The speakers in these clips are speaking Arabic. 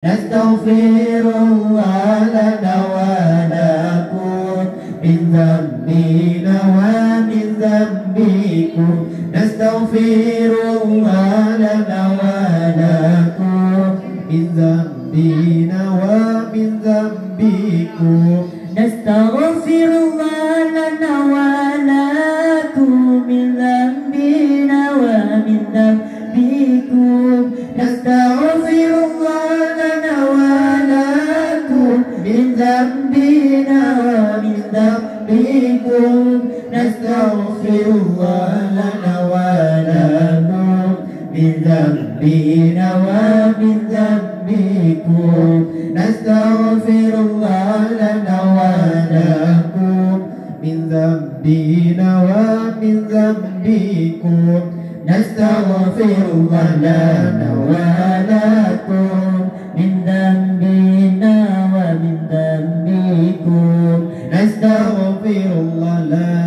نستغفر الله لنا ولكم من ذنبنا ومن ذنبكم نستغفر الله لنا ولكم من ذنبنا ومن ذنبكم نستغفر الله لنا ولكم من ذنبنا ومن ذنبكم نستغفر الله لنا ولكم من ذنبنا ومن ذنبكم نستغفر الله لنا ولكم من ذنبنا ومن ذنبكم نستغفر الله لنا ولكم من ذنبنا ومن ذنبكم نستغفر الله لنا ولكم من ذنبنا ومن ذنبكم نستغفر الله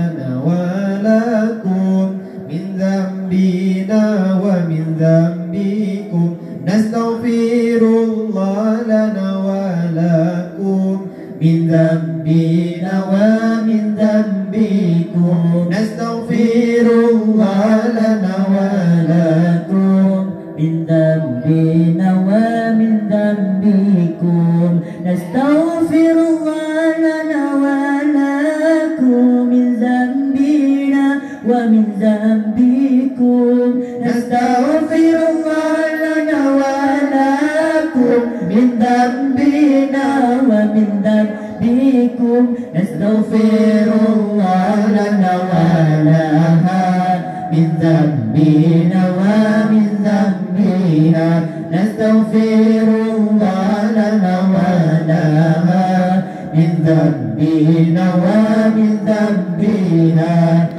لنا ولكم من ذنبنا ومن ذنبكم نستغفر الله لنا ولكم من ذنبنا ومن ذنبكم نستغفر الله لنا ولكم من ذنبنا ومن ذنبكم نستغفر الله لنا ولكم من ذنبنا ومن ذنبكم نستغفر الله لنا ولكم من ذنبنا ومن ذنبكم نستغفر الله لنا ولها من ذنبنا ومن ذنبنا نستغفر الله لنا ولها من ذنبنا ومن ذنبنا